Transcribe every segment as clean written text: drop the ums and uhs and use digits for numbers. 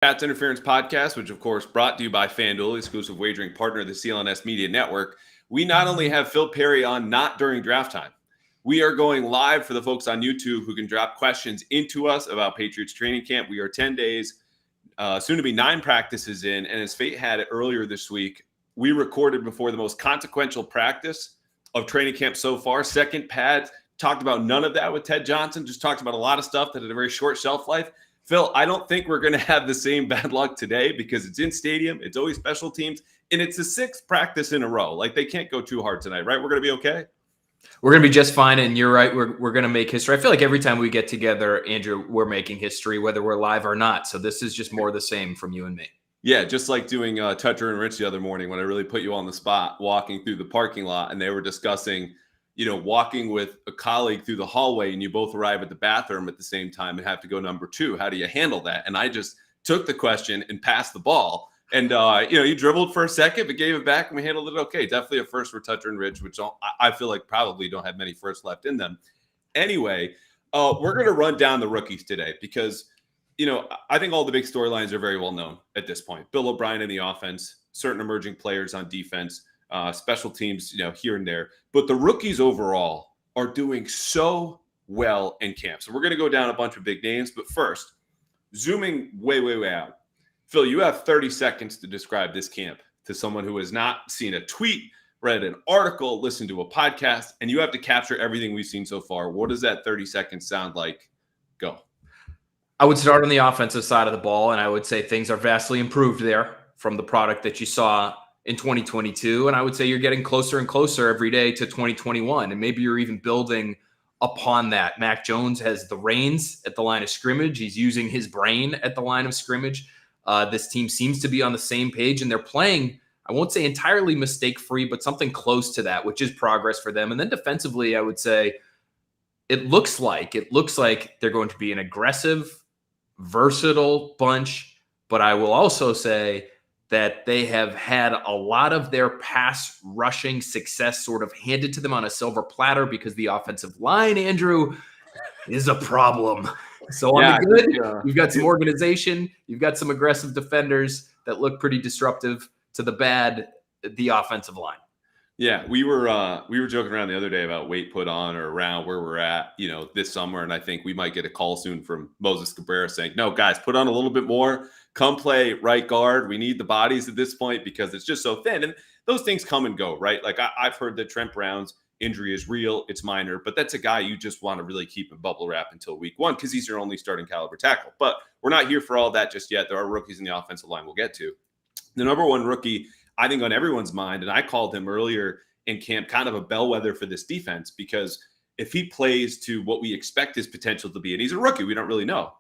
Pat's Interference Podcast, which of course brought to you by Fanduel, exclusive wagering partner of the CLNS Media Network. We not only have Phil Perry on not during draft time, we are going live for the folks on YouTube who can drop questions into us about Patriots training camp. We are 10 days, soon to be 9 practices in, and as fate had it earlier this week, we recorded before the most consequential practice of training camp so far. Second pad, talked about none of that with Ted Johnson, just talked about a lot of stuff that had a very short shelf life. Phil, I don't think we're going to have the same bad luck today because it's in stadium, it's always special teams, and it's the 6th practice in a row. Like, they can't go too hard tonight, right? We're going to be okay? We're going to be just fine, and you're right. We're going to make history. I feel like every time we get together, Andrew, we're making history, whether we're live or not. So this is just more the same from you and me. Yeah, just like doing Toucher and Rich the other morning when I really put you on the spot, walking through the parking lot, and they were discussing walking with a colleague through the hallway and you both arrive at the bathroom at the same time and have to go number 2. How do you handle that? And I just took the question and passed the ball. And, you dribbled for a second, but gave it back and we handled it okay. Definitely a first for Toucher and Rich, which I feel like probably don't have many firsts left in them. Anyway, we're going to run down the rookies today because, I think all the big storylines are very well known at this point. Bill O'Brien in the offense, certain emerging players on defense, special teams, here and there. But the rookies overall are doing so well in camp. So we're going to go down a bunch of big names. But first, zooming way, way, way out. Phil, you have 30 seconds to describe this camp to someone who has not seen a tweet, read an article, listened to a podcast, and you have to capture everything we've seen so far. What does that 30 seconds sound like? Go. I would start on the offensive side of the ball, and I would say things are vastly improved there from the product that you saw in 2022. And I would say you're getting closer and closer every day to 2021. And maybe you're even building upon that. Mac Jones has the reins at the line of scrimmage. He's using his brain at the line of scrimmage. This team seems to be on the same page, and they're playing, I won't say entirely mistake-free, but something close to that, which is progress for them. And then defensively, I would say it looks like they're going to be an aggressive, versatile bunch. But I will also say that they have had a lot of their pass rushing success sort of handed to them on a silver platter because the offensive line, Andrew, is a problem. So on the good, you've got some organization, you've got some aggressive defenders that look pretty disruptive. To the bad, the offensive line. Yeah, we were joking around the other day about weight put on or around where we're at, this summer, and I think we might get a call soon from Moses Cabrera saying, "No, guys, put on a little bit more. Come play right guard. We need the bodies at this point because it's just so thin." And those things come and go, right? Like I've heard that Trent Brown's injury is real, it's minor, but that's a guy you just want to really keep in bubble wrap until week 1 because he's your only starting caliber tackle. But we're not here for all that just yet. There are rookies in the offensive line we'll get to. The number 1 rookie, I think, on everyone's mind, and I called him earlier in camp kind of a bellwether for this defense because if he plays to what we expect his potential to be, and he's a rookie, we don't really know.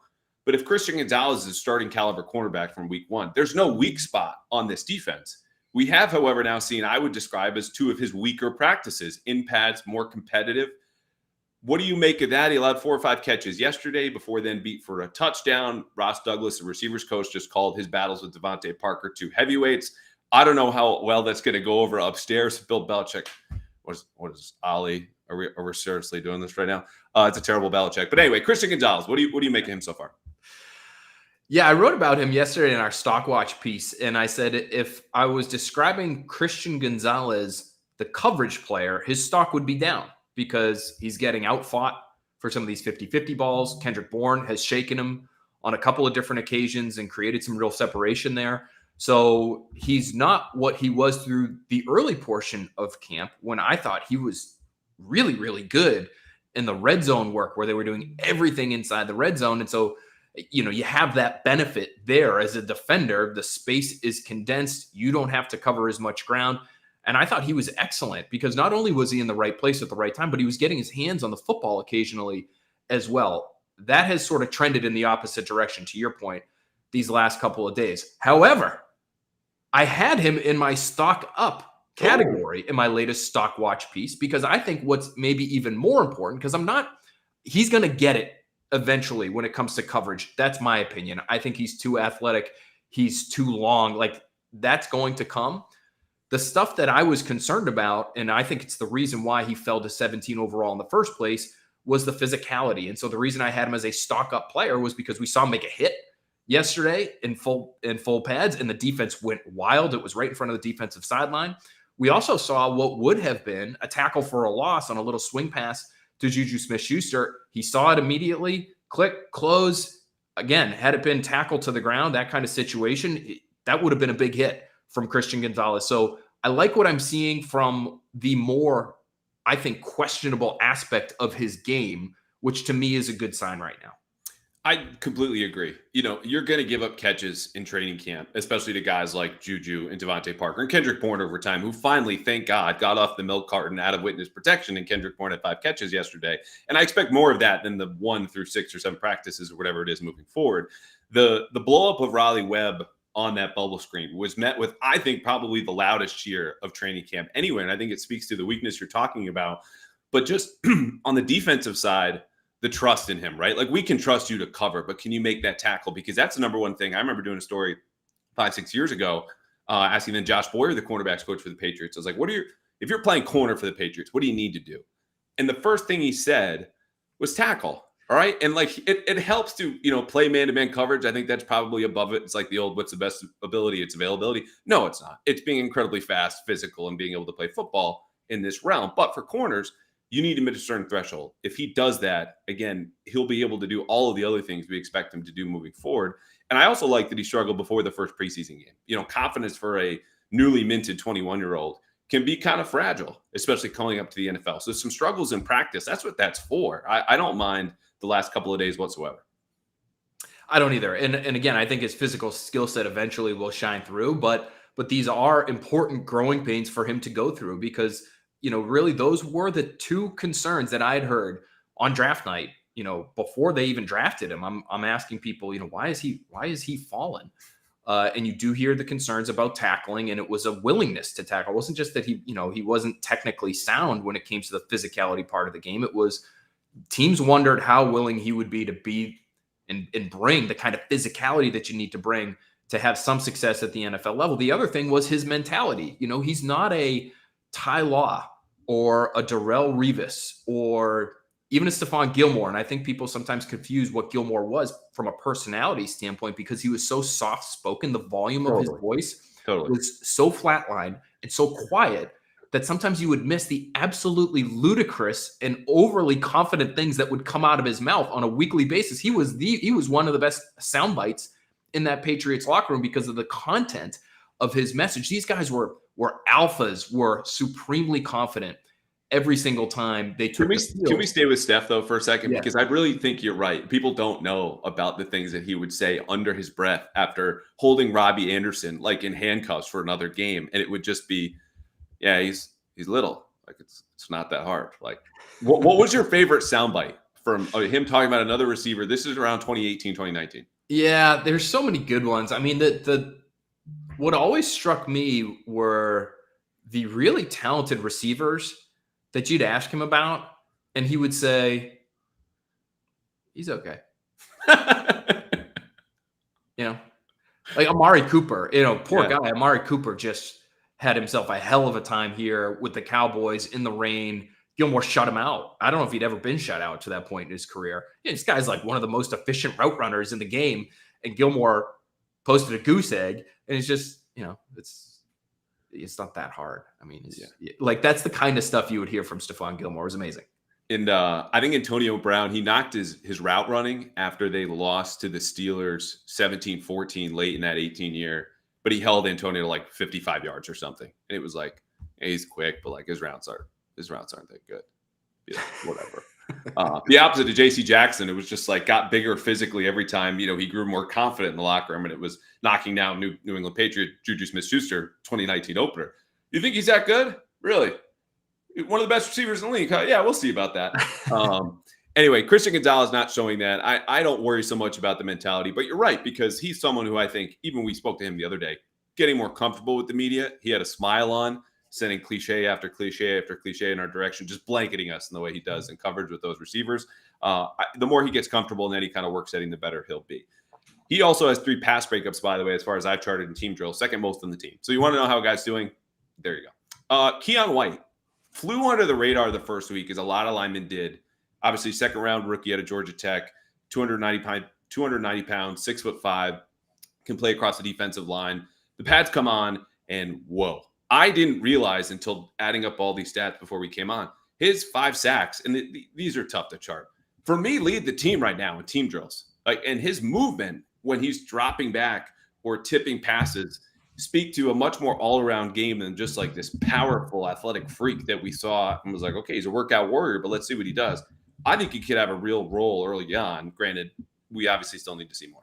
But if Christian Gonzalez is starting caliber cornerback from week 1, there's no weak spot on this defense. We have, however, now seen, I would describe as 2 of his weaker practices, in pads, more competitive. What do you make of that? He allowed 4 or 5 catches yesterday before then beat for a touchdown. Ross Douglas, the receivers coach, just called his battles with Devontae Parker 2 heavyweights. I don't know how well that's going to go over upstairs. Bill Belichick, what is Ollie? Are we seriously doing this right now? It's a terrible Belichick. But anyway, Christian Gonzalez, what do you make of him so far? Yeah, I wrote about him yesterday in our Stock Watch piece, and I said if I was describing Christian Gonzalez, the coverage player, his stock would be down because he's getting outfought for some of these 50-50 balls. Kendrick Bourne has shaken him on a couple of different occasions and created some real separation there. So he's not what he was through the early portion of camp when I thought he was really, really good in the red zone work where they were doing everything inside the red zone. And so you have that benefit there as a defender. The space is condensed. You don't have to cover as much ground. And I thought he was excellent because not only was he in the right place at the right time, but he was getting his hands on the football occasionally as well. That has sort of trended in the opposite direction, to your point, these last couple of days. However, I had him in my stock up category in my latest Stock Watch piece because I think what's maybe even more important, because he's going to get it eventually when it comes to coverage. That's my opinion. I think he's too athletic. He's too long. Like, that's going to come. The stuff that I was concerned about, and I think it's the reason why he fell to 17 overall in the first place, was the physicality. And so the reason I had him as a stock up player was because we saw him make a hit yesterday in full pads, and the defense went wild. It was right in front of the defensive sideline. We also saw what would have been a tackle for a loss on a little swing pass to Juju Smith-Schuster. He saw it immediately, click, close. Again, had it been tackled to the ground, that kind of situation, that would have been a big hit from Christian Gonzalez. So I like what I'm seeing from the more, I think, questionable aspect of his game, which to me is a good sign right now. I completely agree. You're going to give up catches in training camp, especially to guys like Juju and Devontae Parker and Kendrick Bourne over time, who finally, thank God, got off the milk carton out of witness protection. And Kendrick Bourne had 5 catches yesterday. And I expect more of that than the 1 through 6 or 7 practices or whatever it is moving forward. The blow up of Raleigh Webb on that bubble screen was met with, I think, probably the loudest cheer of training camp anyway. And I think it speaks to the weakness you're talking about. But just on the defensive side, the trust in him, right? Like, we can trust you to cover, but can you make that tackle? Because that's the number one thing. I remember doing a story 5-6 years ago, asking then Josh Boyer, the cornerbacks coach for the Patriots. I was like, if you're playing corner for the Patriots, what do you need to do? And the first thing he said was tackle. All right. And like, it helps to, play man-to-man coverage. I think that's probably above it. It's like the old, what's the best ability? It's availability. No, it's not. It's being incredibly fast, physical, and being able to play football in this realm. But for corners, you need him at a certain threshold. If he does that, again, he'll be able to do all of the other things we expect him to do moving forward. And I also like that he struggled before the first preseason game. Confidence for a newly minted 21-year-old can be kind of fragile, especially coming up to the NFL. So some struggles in practice, that's what that's for. I don't mind the last couple of days whatsoever. I don't either. And again, I think his physical skill set eventually will shine through, but these are important growing pains for him to go through because really those were the 2 concerns that I had heard on draft night, before they even drafted him. I'm asking people, why is he fallen? And you do hear the concerns about tackling, and it was a willingness to tackle. It wasn't just that he wasn't technically sound when it came to the physicality part of the game. It was teams wondered how willing he would be to be and bring the kind of physicality that you need to bring to have some success at the NFL level. The other thing was his mentality. He's not a Ty Law or a Darrelle Revis or even a Stephon Gilmore. And I think people sometimes confuse what Gilmore was from a personality standpoint because he was so soft-spoken. The volume of his voice was so flatlined and so quiet that sometimes you would miss the absolutely ludicrous and overly confident things that would come out of his mouth on a weekly basis. He was one of the best sound bites in that Patriots locker room because of the content of his message. These guys were alphas, were supremely confident every single time they took the field. Can we stay with Steph, though, for a second? Yeah. Because I really think you're right. People don't know about the things that he would say under his breath after holding Robbie Anderson, like in handcuffs for another game. And it would just be, yeah, he's little. Like, it's not that hard. Like, what was your favorite soundbite from him talking about another receiver? This is around 2018, 2019. Yeah, there's so many good ones. I mean, what always struck me were the really talented receivers that you'd ask him about, and he would say, he's okay. Like Amari Cooper, poor guy. Amari Cooper just had himself a hell of a time here with the Cowboys in the rain. Gilmore shut him out. I don't know if he'd ever been shut out to that point in his career. This guy's like one of the most efficient route runners in the game, and Gilmore posted a goose egg, and it's just, it's not that hard. I mean, like, that's the kind of stuff you would hear from Stephon Gilmore. It was amazing. And I think Antonio Brown, he knocked his route running after they lost to the Steelers 17-14 late in that 18 year, but he held Antonio to like 55 yards or something. And it was like, hey, he's quick, but like his routes aren't that good. Yeah, whatever. The opposite of JC Jackson, it was just like got bigger physically every time, he grew more confident in the locker room, and it was knocking down New England Patriot Juju Smith-Schuster 2019 opener. You think he's that good? Really? One of the best receivers in the league? Yeah, we'll see about that. Anyway, Christian Gonzalez not showing that. I don't worry so much about the mentality, but you're right, because he's someone who I think, even we spoke to him the other day, getting more comfortable with the media. He had a smile on, sending cliche after cliche after cliche in our direction, just blanketing us in the way he does in coverage with those receivers. The more he gets comfortable in any kind of work setting, the better he'll be. He also has 3 pass breakups, by the way, as far as I've charted in team drill, second most on the team. So you want to know how a guy's doing? There you go. Keion White flew under the radar the first week, as a lot of linemen did. Obviously, second round rookie out of Georgia Tech, 290 290 pounds, 6'5", can play across the defensive line. The pads come on, and whoa. I didn't realize until adding up all these stats before we came on, his 5 sacks, and these are tough to chart. For me, lead the team right now in team drills. And his movement when he's dropping back or tipping passes speak to a much more all-around game than just like this powerful athletic freak that we saw and was like, okay, he's a workout warrior, but let's see what he does. I think he could have a real role early on. Granted, we obviously still need to see more.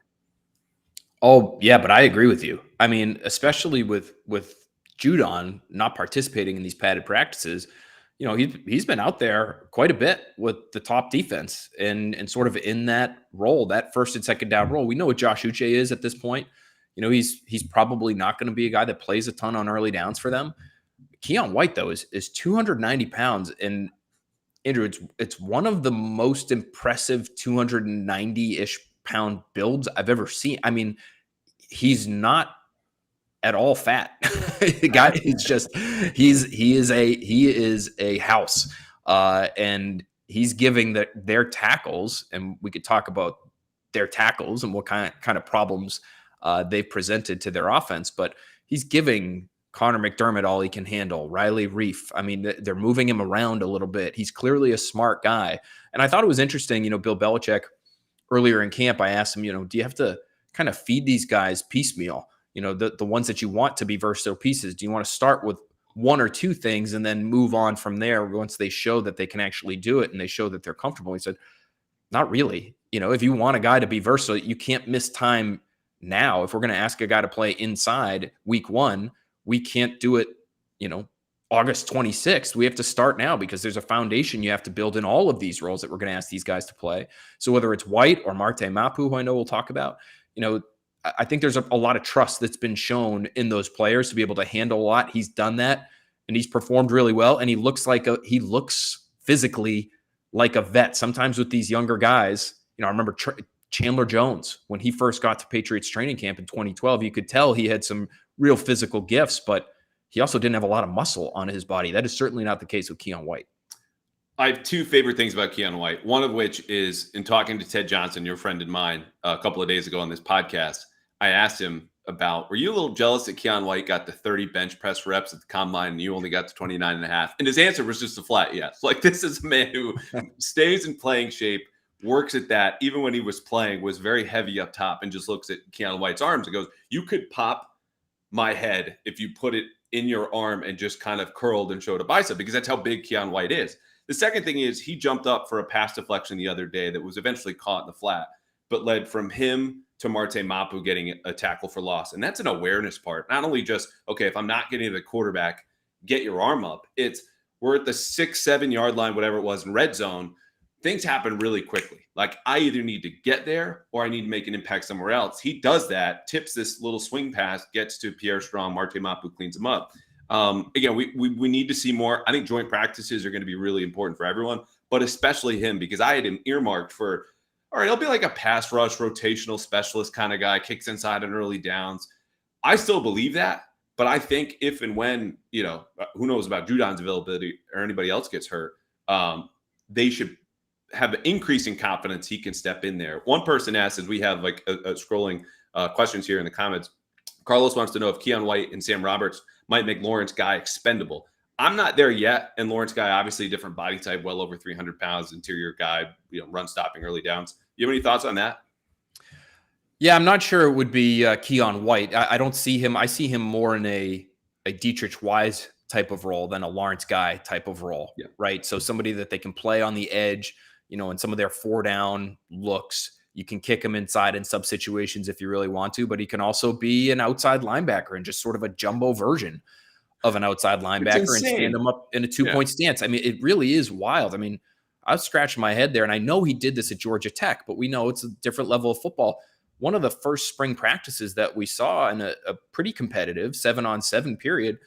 Oh, yeah, but I agree with you. I mean, especially with Judon not participating in these padded practices, he's been out there quite a bit with the top defense and sort of in that role, that first and second down role. We know what Josh Uche is at this point. He's probably not going to be a guy that plays a ton on early downs for them. Keion White, though, is 290 pounds. And Andrew, it's one of the most impressive 290-ish pound builds I've ever seen. I mean, he's not at all fat. The guy is just he is a house, and he's giving their tackles, and we could talk about their tackles and what kind of problems they've presented to their offense, but he's giving Connor McDermott all he can handle. Riley Reif. I mean, they're moving him around a little bit. He's clearly a smart guy, and I thought it was interesting. Bill Belichick earlier in camp, I asked him, do you have to kind of feed these guys piecemeal? The ones that you want to be versatile pieces. Do you want to start with 1 or 2 things and then move on from there once they show that they can actually do it and they show that they're comfortable? He said, not really. If you want a guy to be versatile, you can't miss time now. If we're going to ask a guy to play inside week 1, we can't do it, August 26th. We have to start now because there's a foundation you have to build in all of these roles that we're going to ask these guys to play. So whether it's White or Marte Mapu, who I know we'll talk about, I think there's a lot of trust that's been shown in those players to be able to handle a lot. He's done that and he's performed really well. And he looks physically like a vet. Sometimes with these younger guys, I remember Chandler Jones, when he first got to Patriots training camp in 2012, you could tell he had some real physical gifts, but he also didn't have a lot of muscle on his body. That is certainly not the case with Keion White. I have 2 favorite things about Keion White. One of which is in talking to Ted Johnson, your friend and mine, a couple of days ago on this podcast, I asked him about, were you a little jealous that Keion White got to 30 bench press reps at the combine and you only got to 29.5? And his answer was just a flat yes. Like, this is a man who stays in playing shape, works at that. Even when he was playing, was very heavy up top and just looks at Keion White's arms and goes, you could pop my head if you put it in your arm and just kind of curled and showed a bicep, because that's how big Keion White is. The second thing is he jumped up for a pass deflection the other day that was eventually caught in the flat, but led from him to Marte Mapu getting a tackle for loss. And that's an awareness part. Not only just, okay, if I'm not getting to the quarterback, get your arm up. It's we're at the 6-7 yard line, whatever it was, in red zone. Things happen really quickly. Like, I either need to get there or I need to make an impact somewhere else. He does that, tips this little swing pass, gets to Pierre Strong, Marte Mapu cleans him up. Again, we need to see more. I think joint practices are going to be really important for everyone, but especially him, because I had him earmarked for, all right, he'll be like a pass rush, rotational specialist kind of guy, kicks inside on early downs. I still believe that, but I think if and when, who knows about Judon's availability or anybody else gets hurt, they should have an increasing confidence he can step in there. One person asked, as we have like a scrolling questions here in the comments, Carlos wants to know if Keion White and Sam Roberts might make Lawrence Guy expendable. I'm not there yet. And Lawrence Guy, obviously a different body type, well over 300 pounds, interior guy, run stopping early downs. You have any thoughts on that? Yeah, I'm not sure it would be Keion White. I don't see him. I see him more in a Dietrich Wise type of role than a Lawrence Guy type of role, yeah. Right? So somebody that they can play on the edge, in some of their 4-down looks. You can kick him inside in sub situations if you really want to, but he can also be an outside linebacker and just sort of a jumbo version of an outside linebacker and stand him up in a 2-point stance. I mean, it really is wild. I mean, I was scratching my head there, and I know he did this at Georgia Tech, but we know it's a different level of football. One of the first spring practices that we saw in a pretty competitive 7-on-7 period,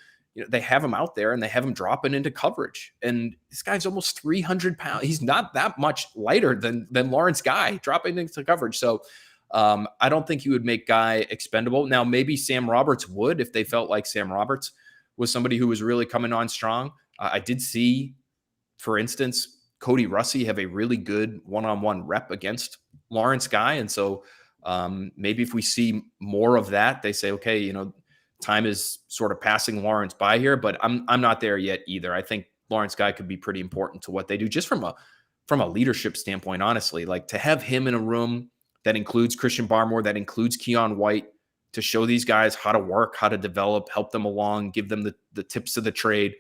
they have him out there and they have him dropping into coverage. And this guy's almost 300 pounds. He's not that much lighter than Lawrence Guy dropping into coverage. So I don't think he would make Guy expendable. Now, maybe Sam Roberts would if they felt like Sam Roberts was somebody who was really coming on strong. I did see, for instance, Cody Russi have a really good one-on-one rep against Lawrence guy. And so maybe if we see more of that, they say, okay, time is sort of passing Lawrence by here, but I'm not there yet either. I think Lawrence guy could be pretty important to what they do just from a leadership standpoint, honestly. Like to have him in a room that includes Christian Barmore, that includes Keion White, to show these guys how to work, how to develop, help them along, give them the tips of the trade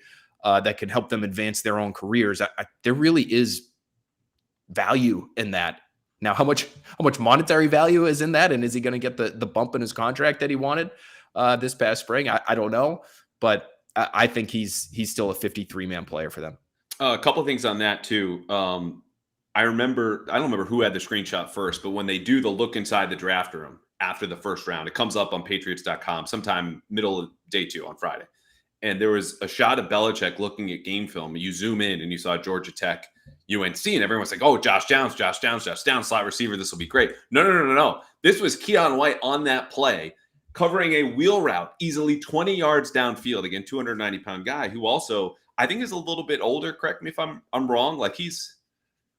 that can help them advance their own careers. There really is value in that. Now, how much monetary value is in that? And is he going to get the bump in his contract that he wanted this past spring? I don't know, but I think he's still a 53-man player for them. A couple of things on that too. I don't remember who had the screenshot first, but when they do the look inside the draft room after the first round, it comes up on Patriots.com sometime middle of day 2 on Friday. And there was a shot of Belichick looking at game film. You zoom in and you saw Georgia Tech, UNC, and everyone's like, oh, Josh Downs, slot receiver. This will be great. No. This was Keion White on that play, covering a wheel route easily 20 yards downfield. Again, 290-pound guy who also, I think, is a little bit older. Correct me if I'm wrong. Like he's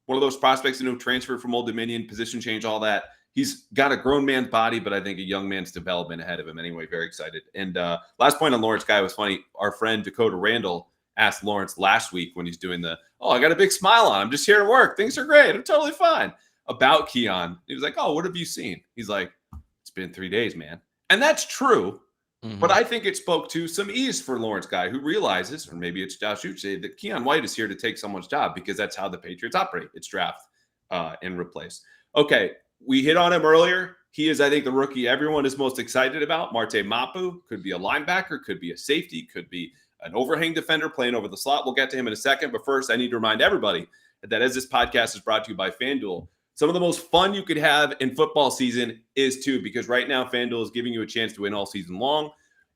one of those prospects who transferred from Old Dominion, position change, all that. He's got a grown man's body, but I think a young man's development ahead of him. Anyway, very excited. And last point on Lawrence guy was funny. Our friend Dakota Randall asked Lawrence last week when he's doing I got a big smile on. I'm just here to work. Things are great. I'm totally fine. About Keion. He was like, oh, what have you seen? He's like, it's been 3 days, man. And that's true. Mm-hmm. But I think it spoke to some ease for Lawrence guy who realizes, or maybe it's Josh Uche, that Keion White is here to take someone's job because that's how the Patriots operate. It's draft and replace. Okay. We hit on him earlier. He is, I think, the rookie everyone is most excited about. Marte Mapu could be a linebacker, could be a safety, could be an overhang defender playing over the slot. We'll get to him in a second. But first, I need to remind everybody that as this podcast is brought to you by Fanduel, some of the most fun you could have in football season is too, because right now Fanduel is giving you a chance to win all season long.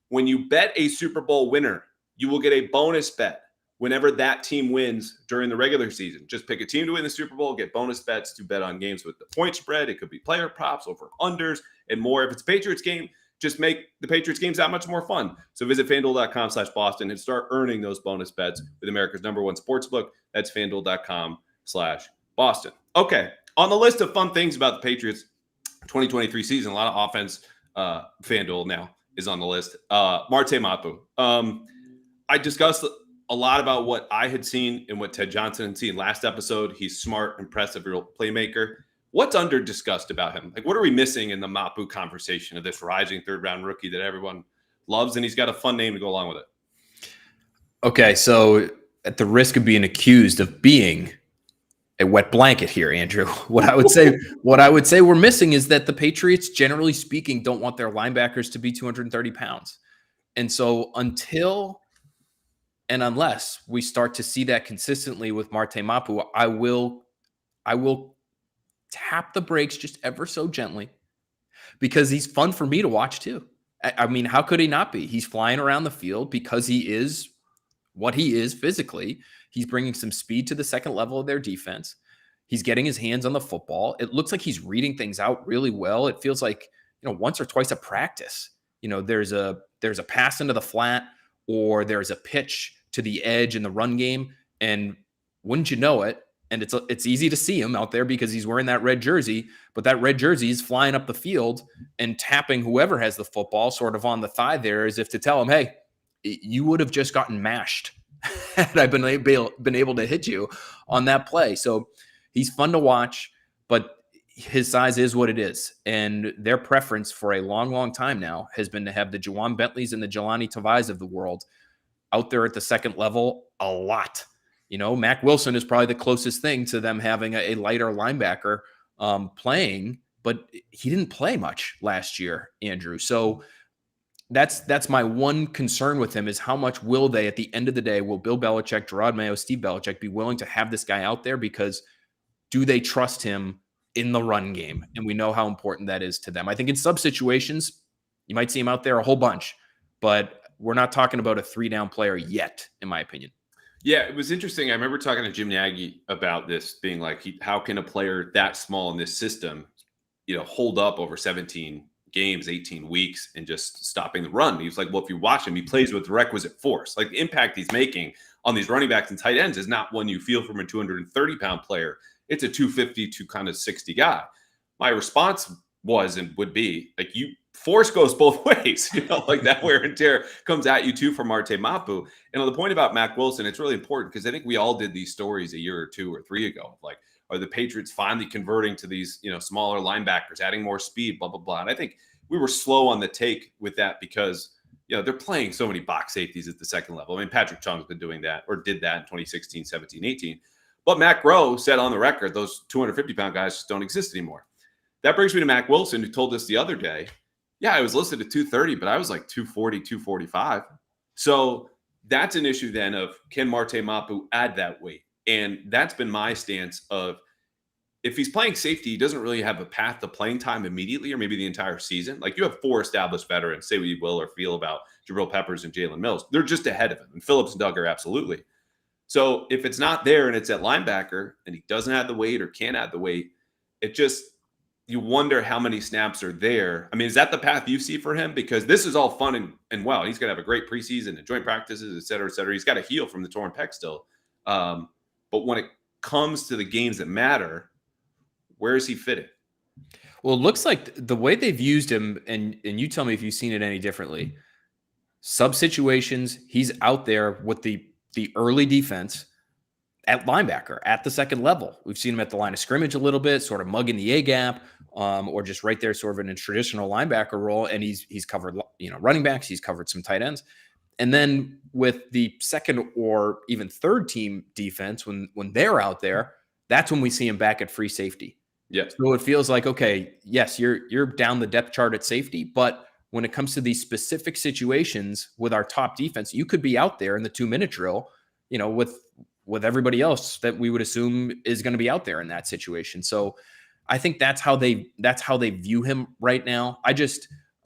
When you bet a Super Bowl winner, you will get a bonus bet whenever that team wins during the regular season. Just pick a team to win the Super Bowl, get bonus bets to bet on games with the point spread. It could be player props, over unders, and more. If it's a Patriots game, just make the Patriots games that much more fun. So visit FanDuel.com/Boston and start earning those bonus bets with America's #1 sportsbook. That's FanDuel.com/Boston. Okay, on the list of fun things about the Patriots 2023 season, a lot of offense. FanDuel now is on the list. Marte Mapu. I discussed a lot about what I had seen and what Ted Johnson had seen last episode. He's smart, impressive, real playmaker. What's under discussed about him? Like, what are we missing in the Mapu conversation of this rising third-round rookie that everyone loves, and he's got a fun name to go along with it? Okay, so at the risk of being accused of being a wet blanket here, Andrew, what I would say we're missing is that the Patriots, generally speaking, don't want their linebackers to be 230 pounds. And so until and unless we start to see that consistently with Marte Mapu, I will tap the brakes just ever so gently, because he's fun for me to watch too. I mean, how could he not be? He's flying around the field because he is what he is physically. He's bringing some speed to the second level of their defense. He's getting his hands on the football. It looks like he's reading things out really well. It feels like, once or twice a practice, there's a pass into the flat, or there's a pitch to the edge in the run game, and wouldn't you know it, and it's easy to see him out there because he's wearing that red jersey, but that red jersey is flying up the field and tapping whoever has the football sort of on the thigh there, as if to tell him, hey, you would have just gotten mashed had I been able to hit you on that play. So he's fun to watch, but his size is what it is. And their preference for a long, long time now has been to have the Juwan Bentleys and the Jelani Tavais of the world out there at the second level a lot. Mac Wilson is probably the closest thing to them having a lighter linebacker playing, but he didn't play much last year, Andrew. So that's my one concern with him, is how much will they, at the end of the day, will Bill Belichick, Gerard Mayo, Steve Belichick be willing to have this guy out there? Because do they trust him in the run game? And we know how important that is to them. I think in sub situations, you might see him out there a whole bunch, but we're not talking about a 3-down player yet, in my opinion. Yeah, it was interesting. I remember talking to Jim Nagy about this, being like, how can a player that small in this system, hold up over 17 games, 18 weeks, and just stopping the run? He was like, well, if you watch him, he plays with the requisite force. Like, the impact he's making on these running backs and tight ends is not one you feel from a 230-pound player. It's a 250 to kind of 60 guy. my response was and would be like, force goes both ways, like that wear and tear comes at you too from Marte Mapu. And on the point about Mac Wilson, it's really important because I think we all did these stories a year or 2 or 3 ago. Like, are the Patriots finally converting to these, smaller linebackers, adding more speed, blah, blah, blah. And I think we were slow on the take with that because, they're playing so many box safeties at the second level. I mean, Patrick Chung's been doing that or did that in 2016, 17, 18. But Matt Groh said on the record, those 250-pound guys just don't exist anymore. That brings me to Mac Wilson, who told us the other day, I was listed at 230, but I was like 240, 245. So that's an issue then of, can Marte Mapu add that weight? And that's been my stance of, if he's playing safety, he doesn't really have a path to playing time immediately or maybe the entire season. Like, you have 4 established veterans, say what you will or feel about Jabril Peppers and Jalen Mills. They're just ahead of him. And Phillips and Duggar, absolutely. So if it's not there and it's at linebacker and he doesn't add the weight or can't add the weight, you wonder how many snaps are there. I mean, is that the path you see for him? Because this is all fun and well, he's going to have a great preseason and joint practices, et cetera, et cetera. He's got to heal from the torn pec still. But when it comes to the games that matter, where is he fitting? Well, it looks like the way they've used him, and you tell me if you've seen it any differently, sub situations, he's out there with the early defense at linebacker at the second level. We've seen him at the line of scrimmage a little bit, sort of mugging the A gap, or just right there, sort of in a traditional linebacker role. And he's covered, running backs. He's covered some tight ends. And then with the second or even third team defense, when they're out there, that's when we see him back at free safety. Yeah. So it feels like, okay, yes, you're down the depth chart at safety, but when it comes to these specific situations with our top defense, you could be out there in the 2-minute drill, with everybody else that we would assume is going to be out there in that situation. So I think that's how they view him right now.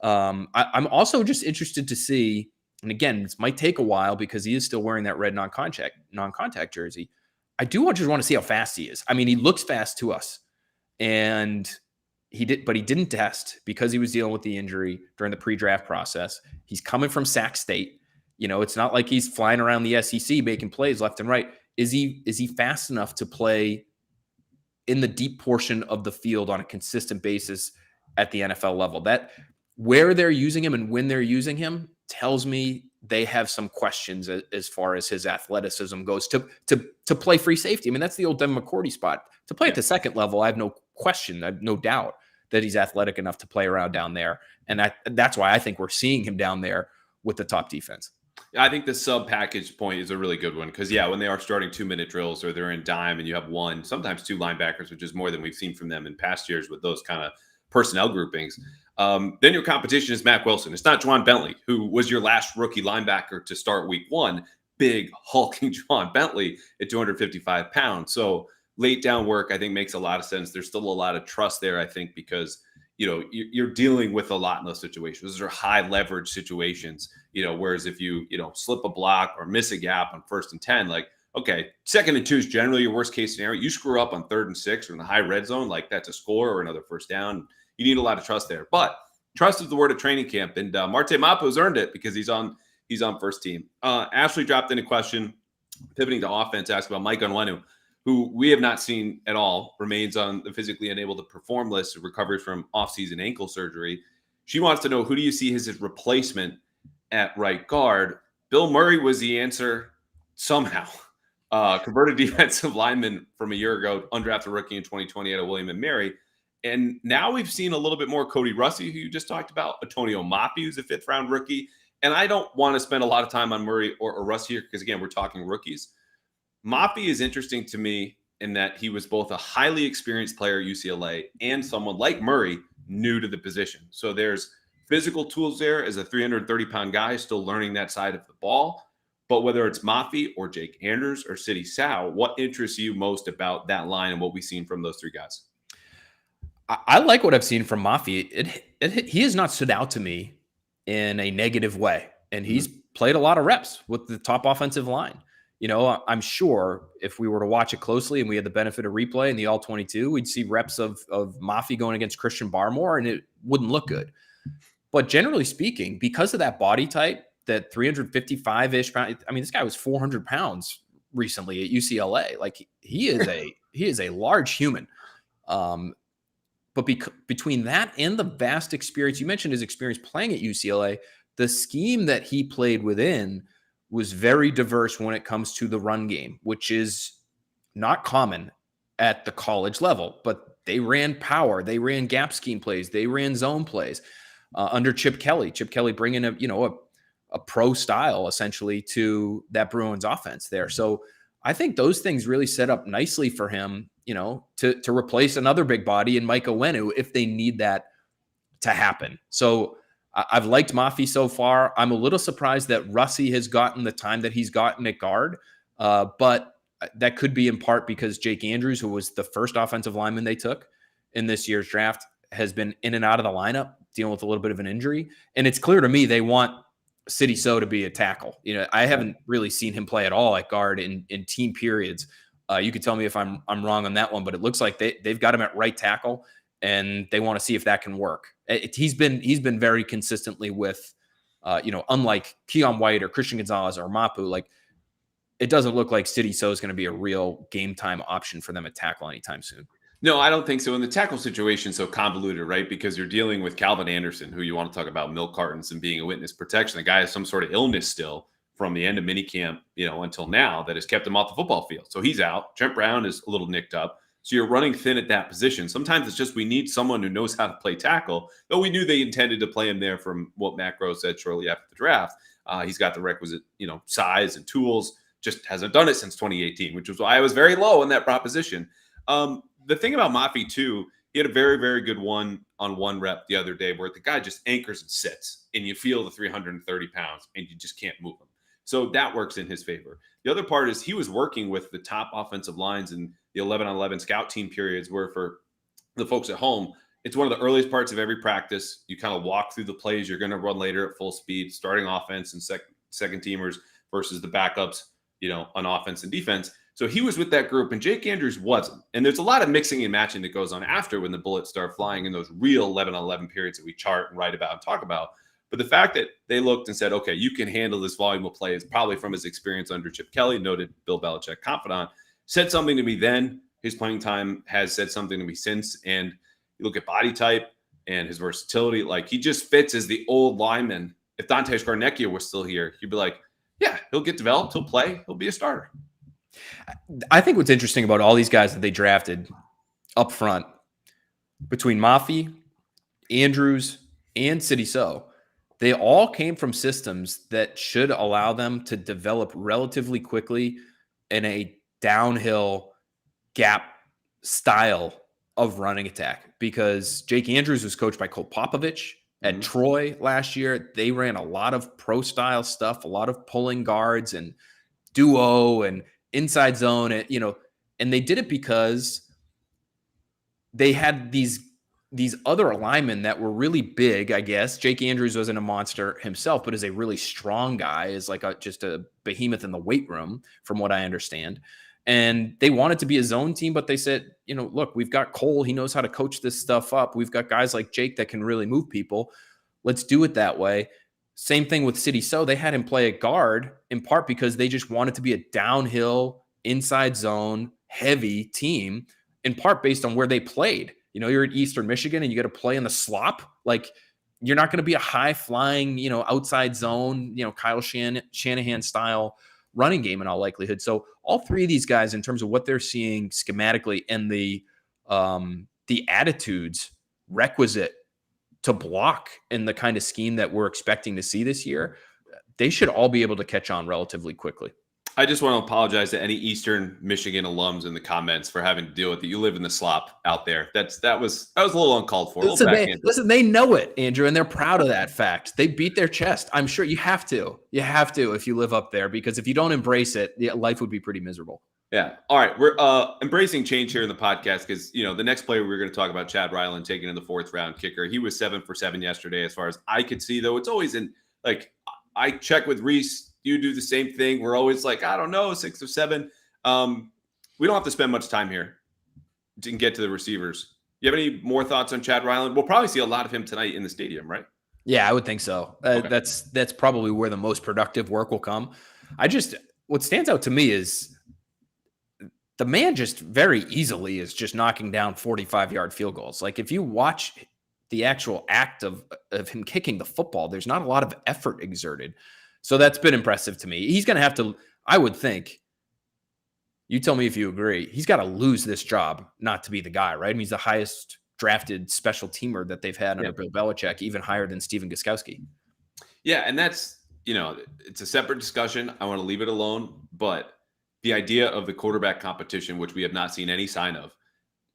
I'm also just interested to see, and again, this might take a while because he is still wearing that red non-contact jersey. I just want to see how fast he is. I mean, he looks fast to us, and but he didn't test because he was dealing with the injury during the pre-draft process. He's coming from Sac State. It's not like he's flying around the SEC making plays left and right. Is he fast enough to play in the deep portion of the field on a consistent basis at the NFL level? That where they're using him and when they're using him tells me they have some questions as far as his athleticism goes to play free safety. I mean, that's the old Devin McCourty spot. To play at the second level, I have no question, I have no doubt that he's athletic enough to play around down there. And that's why I think we're seeing him down there with the top defense. I think the sub package point is a really good one because, when they are starting 2-minute drills or they're in dime and you have 1, sometimes 2 linebackers, which is more than we've seen from them in past years with those kind of personnel groupings. Then your competition is Mac Wilson. It's not Juwan Bentley, who was your last rookie linebacker to start week 1. Big, hulking Juwan Bentley at 255 pounds. So late down work, I think, makes a lot of sense. There's still a lot of trust there, I think, because you're dealing with a lot in those situations. Those are high leverage situations, whereas if you slip a block or miss a gap on 1st and 10, like, okay, 2nd and 2 is generally your worst case scenario. You screw up on 3rd and 6 or in the high red zone, like that's a score or another first down. You need a lot of trust there, but trust is the word of training camp. And Marte Mapu has earned it because he's on first team. Ashley dropped in a question, pivoting to offense, asked about Mike Onwenu, who we have not seen at all, remains on the physically unable to perform list of recovery from offseason ankle surgery. She wants to know, who do you see as his replacement at right guard? Bill Murray was the answer somehow. Converted defensive lineman from a year ago, undrafted rookie in 2020 out of William & Mary. And now we've seen a little bit more Cody Russi, who you just talked about, Antonio Mapu, who's a 5th-round rookie. And I don't want to spend a lot of time on Murray or Russi here because, again, we're talking rookies. Mapu is interesting to me in that he was both a highly experienced player at UCLA and someone like Murray new to the position. So there's physical tools there as a 330-pound guy still learning that side of the ball. But whether it's Mapu or Jake Anders or Sidy Sow, what interests you most about that line and what we've seen from those 3 guys? I like what I've seen from Mapu. He has not stood out to me in a negative way. And he's played a lot of reps with the top offensive line. I'm sure if we were to watch it closely and we had the benefit of replay in the All-22, we'd see reps of Mapu going against Christian Barmore, and it wouldn't look good. But generally speaking, because of that body type, that 355-ish pound, I mean, this guy was 400 pounds recently at UCLA. Like he is a large human. But But between that and the vast experience, you mentioned his experience playing at UCLA, the scheme that he played within was very diverse when it comes to the run game, which is not common at the college level. But they ran power, they ran gap scheme plays, they ran zone plays under Chip Kelly. Chip Kelly bringing a pro style essentially to that Bruins offense there. So I think those things really set up nicely for him, to replace another big body in Mike Owenu if they need that to happen. So I've liked Mafi so far. I'm a little surprised that Russi has gotten the time that he's gotten at guard, but that could be in part because Jake Andrews, who was the first offensive lineman they took in this year's draft, has been in and out of the lineup, dealing with a little bit of an injury. And it's clear to me they want City So to be a tackle. I haven't really seen him play at all at guard in team periods. You could tell me if I'm wrong on that one, but it looks like they've got him at right tackle, and they want to see if that can work. He's been very consistently with, unlike Keion White or Christian Gonzalez or Mapu, like it doesn't look like City So is going to be a real game time option for them at tackle anytime soon. No, I don't think so. In the tackle situation, so convoluted, right? Because you're dealing with Calvin Anderson, who you want to talk about milk cartons and being a witness protection. The guy has some sort of illness still from the end of minicamp, until now that has kept him off the football field. So he's out. Trent Brown is a little nicked up. So you're running thin at that position. Sometimes it's just we need someone who knows how to play tackle, though we knew they intended to play him there from what Matt Groh said shortly after the draft. He's got the requisite, size and tools, just hasn't done it since 2018, which was why I was very low on that proposition. The thing about Mafi, too, he had a very, very good one-on-one rep the other day where the guy just anchors and sits, and you feel the 330 pounds, and you just can't move him. So that works in his favor. The other part is he was working with the top offensive lines in the 11-on-11 scout team periods where for the folks at home, it's one of the earliest parts of every practice. You kind of walk through the plays you're going to run later at full speed, starting offense and second teamers versus the backups, on offense and defense. So he was with that group, and Jake Andrews wasn't. And there's a lot of mixing and matching that goes on after when the bullets start flying in those real 11-on-11 periods that we chart and write about and talk about. But the fact that they looked and said, okay, you can handle this volume of play is probably from his experience under Chip Kelly, noted Bill Belichick confidant, said something to me then. His playing time has said something to me since. And you look at body type and his versatility, like he just fits as the old lineman. If Dante Scarnecchia was still here, you'd be like, yeah, he'll get developed, he'll play, he'll be a starter. I think what's interesting about all these guys that they drafted up front, between Mafi, Andrews, and City So, they all came from systems that should allow them to develop relatively quickly in a downhill gap style of running attack. Because Jake Andrews was coached by Colt Popovich at Troy last year. They ran a lot of pro style stuff, a lot of pulling guards and duo and inside zone, and they did it because they had these other linemen that were really big, I guess. Jake Andrews wasn't a monster himself, but is a really strong guy, is like just a behemoth in the weight room, from what I understand. And they wanted to be a zone team, but they said, look, we've got Cole. He knows how to coach this stuff up. We've got guys like Jake that can really move people. Let's do it that way. Same thing with City So. They had him play a guard in part because they just wanted to be a downhill, inside zone, heavy team, in part based on where they played. You're at Eastern Michigan and you got to play in the slop. Like, you're not going to be a high flying, outside zone, Kyle Shanahan style running game in all likelihood. So all three of these guys, in terms of what they're seeing schematically and the attitudes requisite to block in the kind of scheme that we're expecting to see this year, they should all be able to catch on relatively quickly. I just want to apologize to any Eastern Michigan alums in the comments for having to deal with it. You live in the slop out there. That was a little uncalled for. Listen, they know it, Andrew, and they're proud of that fact. They beat their chest. I'm sure you have to. You have to if you live up there, because if you don't embrace it, life would be pretty miserable. Yeah. All right. We're embracing change here in the podcast because, the next player we're going to talk about, Chad Ryland, taken in the 4th round kicker. He was 7 for 7 yesterday, as far as I could see, though. It's always I check with Reese. You do the same thing. We're always like, I don't know, 6 or 7. We don't have to spend much time here to get to the receivers. You have any more thoughts on Chad Ryland? We'll probably see a lot of him tonight in the stadium, right? Yeah, I would think so. Okay. That's probably where the most productive work will come. What stands out to me is the man just very easily is just knocking down 45-yard field goals. Like if you watch the actual act of him kicking the football, there's not a lot of effort exerted. So that's been impressive to me. He's going to have to, I would think, you tell me if you agree, he's got to lose this job not to be the guy, right? I mean, he's the highest drafted special teamer that they've had under Bill Belichick, even higher than Steven Gostkowski. Yeah, and that's, it's a separate discussion. I want to leave it alone, but the idea of the quarterback competition, which we have not seen any sign of,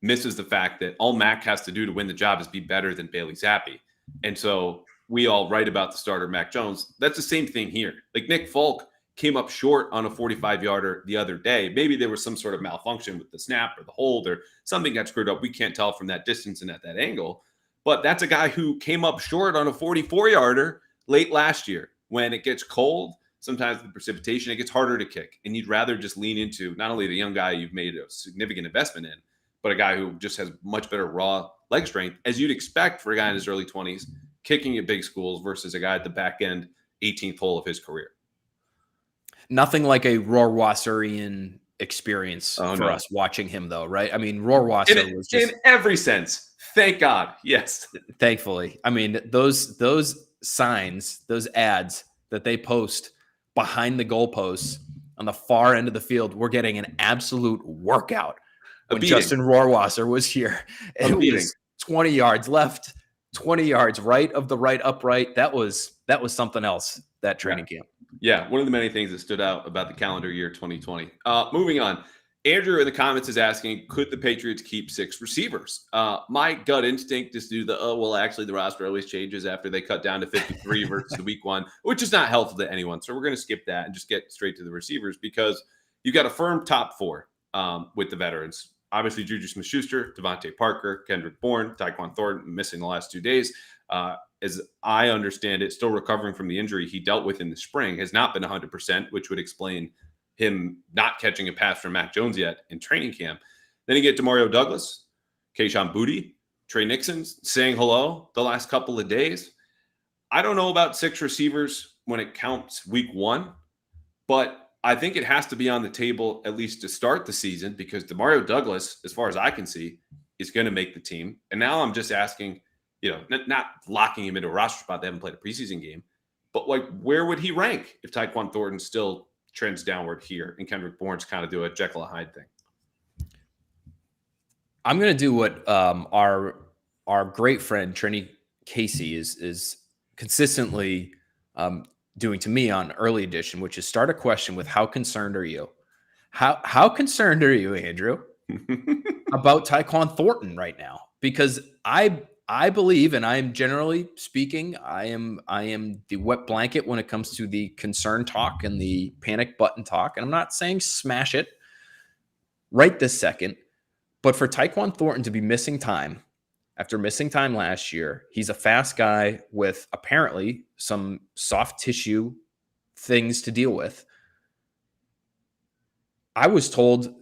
misses the fact that all Mac has to do to win the job is be better than Bailey Zappi. And so we all write about the starter, Mac Jones. That's the same thing here. Like Nick Folk came up short on a 45-yarder the other day. Maybe there was some sort of malfunction with the snap or the hold or something got screwed up. We can't tell from that distance and at that angle. But that's a guy who came up short on a 44-yarder late last year. When it gets cold, sometimes the precipitation, it gets harder to kick. And you'd rather just lean into not only the young guy you've made a significant investment in, but a guy who just has much better raw leg strength, as you'd expect for a guy in his early 20s, kicking at big schools versus a guy at the back end, 18th hole of his career. Nothing like a Rohrwasserian experience for us watching him, though, right? I mean, Rohrwasser was just... In every sense. Thank God. Yes. Thankfully. I mean, those signs, those ads that they post behind the goalposts on the far end of the field, we're getting an absolute workout. When Justin Rohrwasser was here, it was 20 yards left, 20 yards right of the right upright. That was something else, that training camp. Yeah, one of the many things that stood out about the calendar year 2020. Moving on. Andrew in the comments is asking, could the Patriots keep 6 receivers? My gut instinct is to do actually the roster always changes after they cut down to 53 versus the week 1, which is not helpful to anyone. So we're going to skip that and just get straight to the receivers because you've got a firm top 4 with the veterans. Obviously, Juju Smith-Schuster, Devontae Parker, Kendrick Bourne, Tyquan Thornton missing the last 2 days. As I understand it, still recovering from the injury he dealt with in the spring, has not been 100%, which would explain him not catching a pass from Mac Jones yet in training camp. Then you get Demario Douglas, Kayshon Boutte, Trey Nixon saying hello the last couple of days. I don't know about 6 receivers when it counts week 1, but I think it has to be on the table at least to start the season because Demario Douglas, as far as I can see, is going to make the team. And now I'm just asking, not locking him into a roster spot. They haven't played a preseason game, but like, where would he rank if Tyquan Thornton still trends downward here and Kendrick Bourne's kind of do a Jekyll and Hyde thing? I'm going to do what our great friend Trini Casey is consistently doing to me on Early Edition, which is start a question with how concerned are you? How concerned are you, Andrew, about Tyquan Thornton right now? Because I believe, and I am generally speaking, I am the wet blanket when it comes to the concern talk and the panic button talk. And I'm not saying smash it right this second, but for Tyquan Thornton to be missing time after missing time last year, he's a fast guy with apparently some soft tissue things to deal with. I was told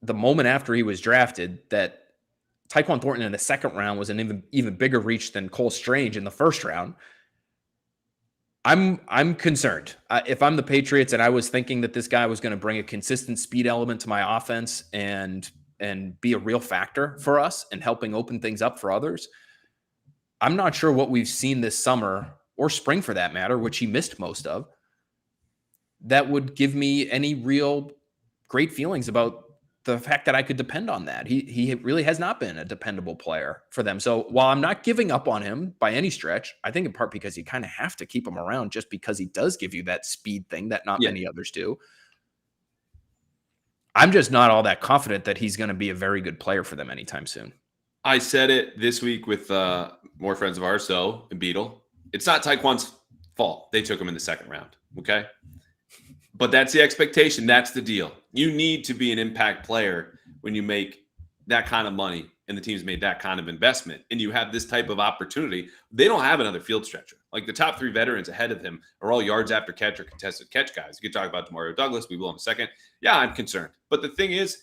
the moment after he was drafted that Tyquan Thornton in the second round was an even bigger reach than Cole Strange in the first round. I'm concerned. If I'm the Patriots and I was thinking that this guy was going to bring a consistent speed element to my offense and be a real factor for us and helping open things up for others, I'm not sure what we've seen this summer or spring for that matter, which he missed most of, that would give me any real great feelings about the fact that I could depend on that. He really has not been a dependable player for them. So while I'm not giving up on him by any stretch, I think in part because you kind of have to keep him around just because he does give you that speed thing that not many others do. I'm just not all that confident that he's going to be a very good player for them anytime soon. I said it this week with more friends of ours, so and Beetle. It's not Tyquan's fault. They took him in the second round, okay? But that's the expectation. That's the deal. You need to be an impact player when you make that kind of money and the team's made that kind of investment and you have this type of opportunity. They don't have another field stretcher. Like the top 3 veterans ahead of him are all yards after catch or contested catch guys. You could talk about Demario Douglas. We will in a second. Yeah, I'm concerned. But the thing is,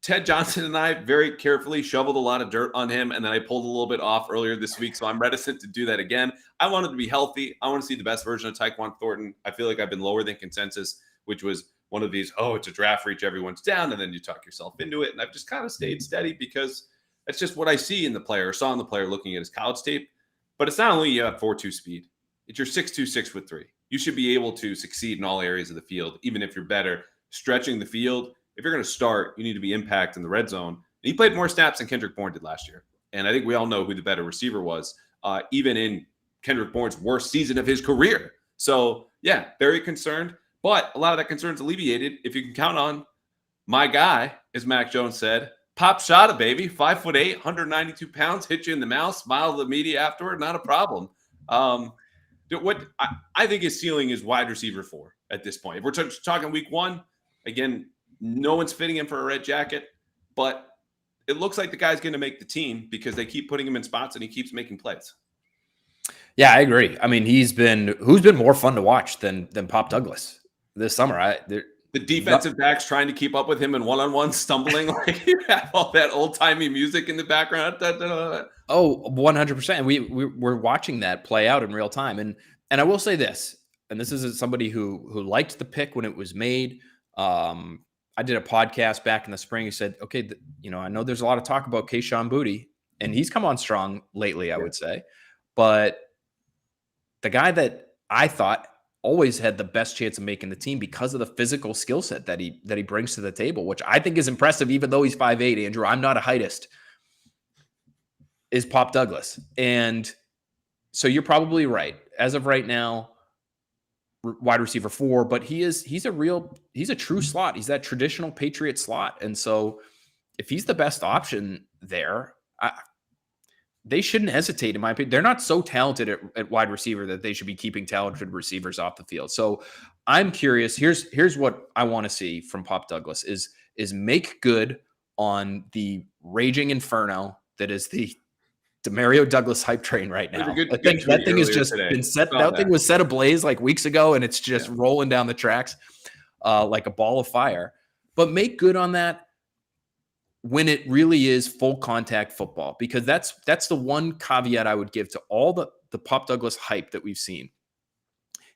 Ted Johnson and I very carefully shoveled a lot of dirt on him, and then I pulled a little bit off earlier this week, so I'm reticent to do that again. I want him to be healthy. I want to see the best version of Tyquan Thornton. I feel like I've been lower than consensus, which was one of these, oh, it's a draft reach, everyone's down, and then you talk yourself into it. And I've just kind of stayed steady because that's just what I see in the player, or saw in the player looking at his college tape. But it's not only you have 4.2 speed, it's your 6.2, 6'3". You should be able to succeed in all areas of the field, even if you're better stretching the field. If you're going to start, you need to be impact in the red zone. And he played more snaps than Kendrick Bourne did last year. And I think we all know who the better receiver was, even in Kendrick Bourne's worst season of his career. So, yeah, very concerned. But a lot of that concern is alleviated if you can count on my guy, as Mac Jones said, Pop Shada, baby, 5'8", 192 pounds, hit you in the mouth, smile to the media afterward, not a problem. What I think his ceiling is wide receiver 4 at this point. If we're talking week 1, again, no one's fitting him for a red jacket, but it looks like the guy's going to make the team because they keep putting him in spots and he keeps making plays. Yeah, I agree. I mean, who's been more fun to watch than Pop Douglas this summer? The defensive backs trying to keep up with him in one-on-one, stumbling like you have all that old-timey music in the background. Oh, 100%. We're watching that play out in real time. And I will say this, and this is somebody who liked the pick when it was made. I did a podcast back in the spring. He said, okay, I know there's a lot of talk about Keion Booty, and he's come on strong lately, I would say. But the guy that I thought always had the best chance of making the team because of the physical skill set that he brings to the table, which I think is impressive, even though he's 5'8", Andrew. I'm not a heightist, is Pop Douglas. And so you're probably right. As of right now, wide receiver 4, but he's a true slot. He's that traditional Patriot slot. And so if he's the best option there, they shouldn't hesitate, in my opinion. They're not so talented at wide receiver that they should be keeping talented receivers off the field. So I'm curious. Here's what I want to see from Pop Douglas is make good on the raging inferno that is the Demario Douglas hype train right now. That thing has just been set. That thing was set ablaze like weeks ago, and it's just rolling down the tracks like a ball of fire. But make good on that when it really is full contact football, because that's the one caveat I would give to all the Pop Douglas hype that we've seen.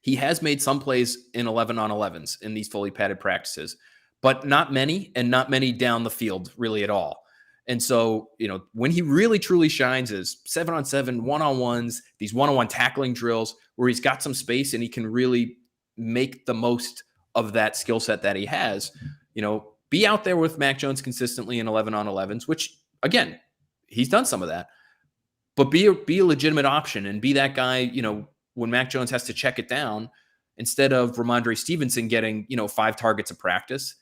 He has made some plays in 11-on-11s in these fully padded practices, but not many, and not many down the field really at all. And so, when he really truly shines is 7-on-7, 1-on-1s, these 1-on-1 tackling drills where he's got some space and he can really make the most of that skill set that he has. Be out there with Mac Jones consistently in 11-on-11s, which, again, he's done some of that. But be a legitimate option and be that guy, when Mac Jones has to check it down, instead of Ramondre Stevenson getting, 5 targets of practice,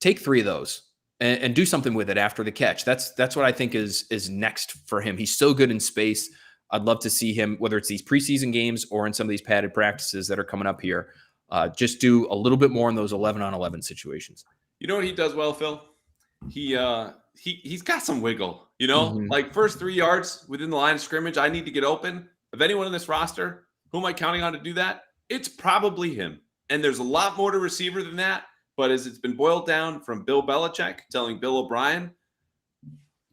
take 3 of those and do something with it after the catch. That's what I think is next for him. He's so good in space. I'd love to see him, whether it's these preseason games or in some of these padded practices that are coming up here, just do a little bit more in those 11-on-11 situations. You know what he does well, Phil? He's got some wiggle, like first 3 yards within the line of scrimmage, I need to get open. Of anyone in this roster, who am I counting on to do that? It's probably him. And there's a lot more to receiver than that. But as it's been boiled down from Bill Belichick telling Bill O'Brien,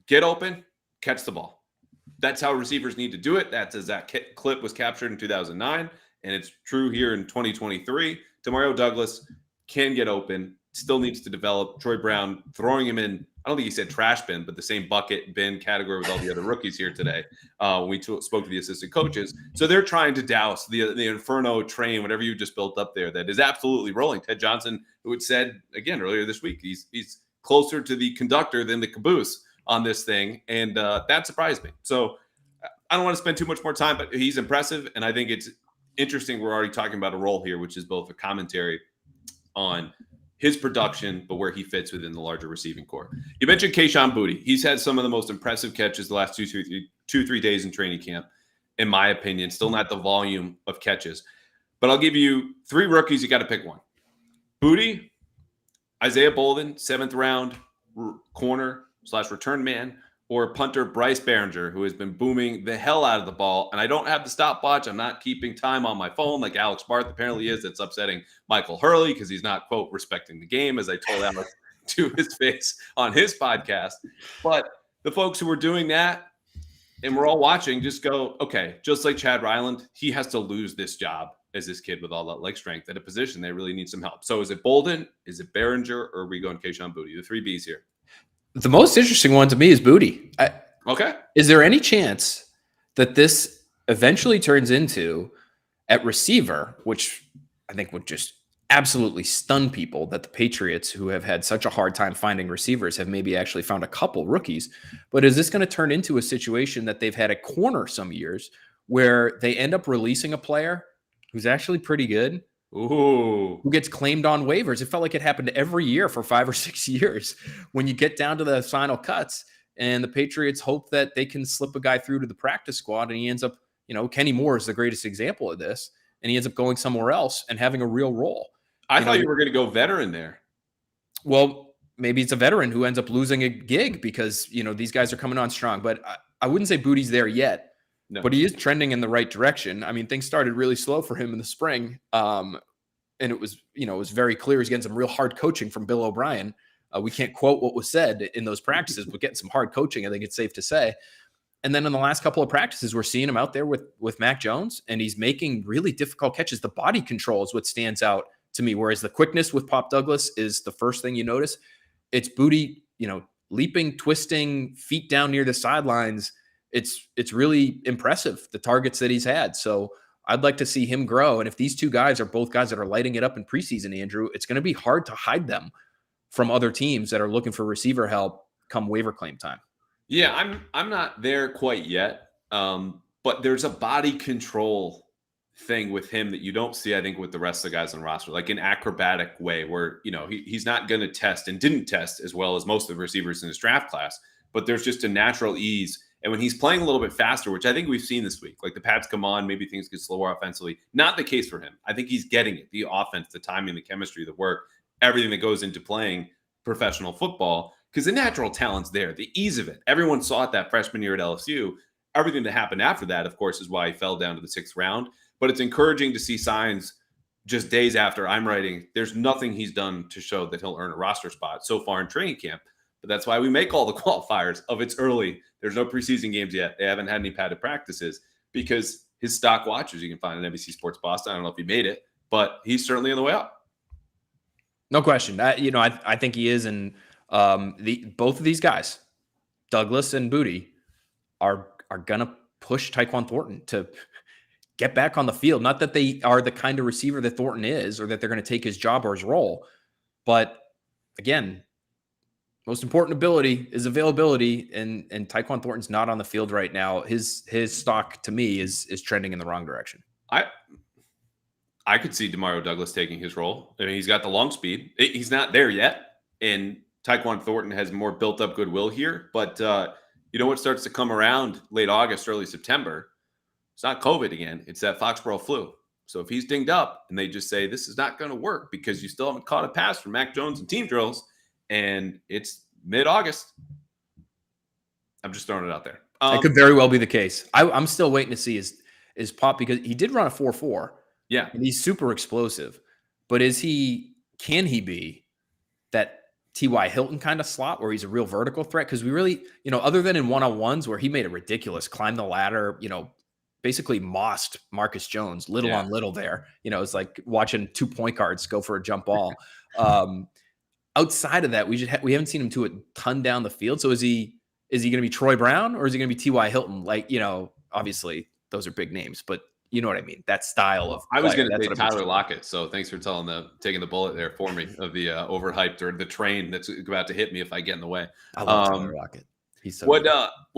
get open, catch the ball. That's how receivers need to do it. That's as that clip was captured in 2009. And it's true here in 2023. Demario Douglas can get open. Still needs to develop. Troy Brown throwing him in, I don't think he said trash bin, but the same bucket bin category with all the other rookies here today when we spoke to the assistant coaches. So they're trying to douse the Inferno train, whatever you just built up there, that is absolutely rolling. Ted Johnson, who had said, again, earlier this week, he's closer to the conductor than the caboose on this thing, and that surprised me. So I don't want to spend too much more time, but he's impressive, and I think it's interesting we're already talking about a role here, which is both a commentary on his production, but where he fits within the larger receiving core. You mentioned Keion Booty. He's had some of the most impressive catches the last 2-3 days in training camp, in my opinion. Still not the volume of catches. But I'll give you 3 rookies. You got to pick one. Booty, Isaiah Bolden, 7th round corner/return man, or punter Bryce Behringer, who has been booming the hell out of the ball. And I don't have the stopwatch. I'm not keeping time on my phone like Alex Barth apparently is. That's upsetting Michael Hurley because he's not, quote, respecting the game, as I told Alex to his face on his podcast. But the folks who are doing that, and we're all watching, just go, okay, just like Chad Ryland, he has to lose this job as this kid with all that leg strength at a position they really need some help. So is it Bolden? Is it Behringer? Or are we going Keion Boutte? The three Bs here. The most interesting one to me is Boutte. Okay. Is there any chance that this eventually turns into, at receiver, which I think would just absolutely stun people, that the Patriots, who have had such a hard time finding receivers, have maybe actually found a couple rookies? But is this going to turn into a situation that they've had a corner some years where they end up releasing a player who's actually pretty good, Ooh, who gets claimed on waivers? It felt like it happened every year for 5 or 6 years when you get down to the final cuts, and the Patriots hope that they can slip a guy through to the practice squad, and he ends up, Kenny Moore is the greatest example of this, and he ends up going somewhere else and having a real role. I thought you were going to go veteran there. Well, maybe it's a veteran who ends up losing a gig because, these guys are coming on strong. But I wouldn't say Boutte's there yet, but he is trending in the right direction. I mean, things started really slow for him in the spring. And it was very clear he's getting some real hard coaching from Bill O'Brien. We can't quote what was said in those practices, but getting some hard coaching, I think it's safe to say. And then in the last couple of practices, we're seeing him out there with Mac Jones, and he's making really difficult catches. The body control is what stands out to me, whereas the quickness with Pop Douglas is the first thing you notice. It's Boutte, leaping, twisting, feet down near the sidelines. It's really impressive, the targets that he's had. So I'd like to see him grow. And if these two guys are both guys that are lighting it up in preseason, Andrew, it's going to be hard to hide them from other teams that are looking for receiver help come waiver claim time. Yeah, I'm not there quite yet. But there's a body control thing with him that you don't see, I think, with the rest of the guys on the roster, like an acrobatic way where, he's not going to test and didn't test as well as most of the receivers in his draft class, but there's just a natural ease. And when he's playing a little bit faster, which I think we've seen this week, like the Pats come on, maybe things get slower offensively. Not the case for him. I think he's getting it. The offense, the timing, the chemistry, the work, everything that goes into playing professional football, because the natural talent's there, the ease of it. Everyone saw it that freshman year at LSU. Everything that happened after that, of course, is why he fell down to the 6th round. But it's encouraging to see signs just days after I'm writing. There's nothing he's done to show that he'll earn a roster spot so far in training camp. But that's why we make all the qualifiers of it's early. There's no preseason games yet. They haven't had any padded practices because his stock watchers you can find on NBC Sports Boston. I don't know if he made it, but he's certainly on the way up. No question. I think he is. And both of these guys, Douglas and Boutte, are going to push Tyquan Thornton to get back on the field. Not that they are the kind of receiver that Thornton is, or that they're going to take his job or his role. But again, most important ability is availability, and Tyquan Thornton's not on the field right now. His stock to me is trending in the wrong direction. I could see Demario Douglas taking his role. I mean, he's got the long speed. He's not there yet, and Tyquan Thornton has more built up goodwill here. But you know what starts to come around late August, early September? It's not COVID again. It's that Foxborough flu. So if he's dinged up and they just say this is not going to work because you still haven't caught a pass from Mac Jones and team drills, and it's mid-August, I'm just throwing it out there. It could very well be the case. I'm still waiting to see is Pop, because he did run a 4.4. Yeah, and he's super explosive. But can he be that T.Y. Hilton kind of slot where he's a real vertical threat? Because we really, other than in one-on-ones where he made a ridiculous climb the ladder, basically mossed Marcus Jones little on little there. It's like watching 2 point guards go for a jump ball. Outside of that, we haven't seen him do a ton down the field. So is he going to be Troy Brown, or is he going to be T.Y. Hilton? Like, obviously those are big names, but you know what I mean? That style of I was going to say Tyler Lockett. So thanks for taking the bullet there for me of the overhyped or the train that's about to hit me if I get in the way. I love Tyler Lockett. He's so what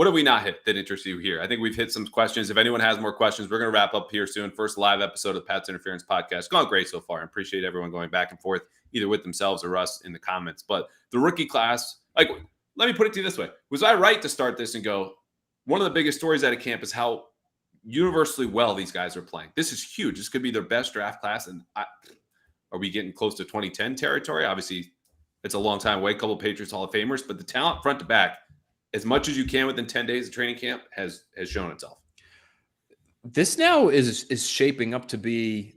have we not hit that interests you here? I think we've hit some questions. If anyone has more questions, we're going to wrap up here soon. First live episode of the Pats Interference Podcast. Gone great so far. I appreciate everyone going back and forth, either with themselves or us in the comments. But the rookie class, let me put it to you this way. Was I right to start this and go, one of the biggest stories out of camp is how universally well these guys are playing. This is huge. This could be their best draft class. And are we getting close to 2010 territory? Obviously, it's a long time away. A couple of Patriots Hall of Famers, but the talent front to back, as much as you can within 10 days of training camp, has shown itself. This now is shaping up to be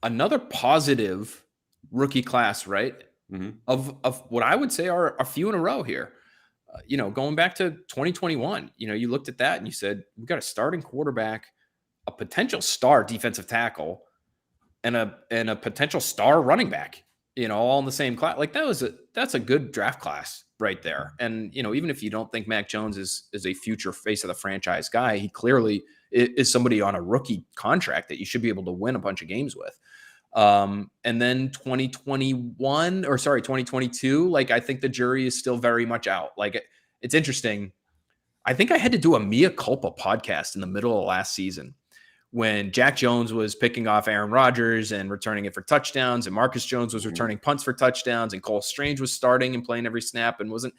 another positive rookie class, right? Mm-hmm. Of what I would say are a few in a row here. Going back to 2021, you looked at that and you said, we've got a starting quarterback, a potential star defensive tackle, and a potential star running back, all in the same class. Like that's a good draft class right there. And, even if you don't think Mac Jones is a future face of the franchise guy, he clearly is somebody on a rookie contract that you should be able to win a bunch of games with. And then 2022, like, I think the jury is still very much out. Like, it's interesting. I think I had to do a mea culpa podcast in the middle of last season when Jack Jones was picking off Aaron Rodgers and returning it for touchdowns, and Marcus Jones was returning punts for touchdowns, and Cole Strange was starting and playing every snap and wasn't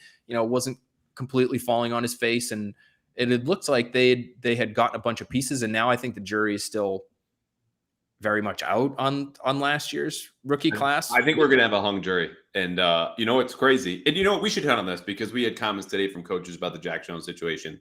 completely falling on his face. And it had looked like they had gotten a bunch of pieces. And now I think the jury is still very much out on last year's rookie class. I think we're going to have a hung jury. And, it's crazy. And, we should hit on this because we had comments today from coaches about the Jack Jones situation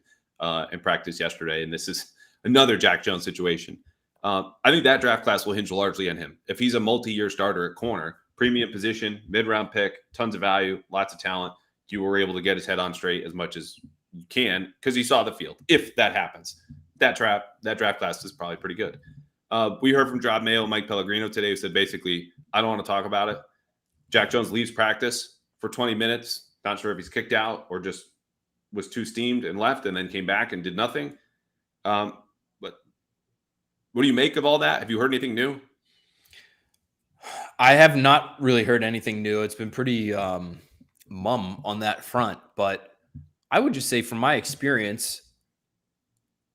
in practice yesterday. And this is another Jack Jones situation. I think that draft class will hinge largely on him. If he's a multi-year starter at corner, premium position, mid-round pick, tons of value, lots of talent, you were able to get his head on straight as much as you can because he saw the field. If that happens, that draft class is probably pretty good. We heard from Drop Mail, Mike Pellegrino today, who said basically, I don't want to talk about it. Jack Jones leaves practice for 20 minutes. Not sure if he's kicked out or just was too steamed and left and then came back and did nothing. But what do you make of all that? Have you heard anything new? I have not really heard anything new. It's been pretty mum on that front. But I would just say from my experience,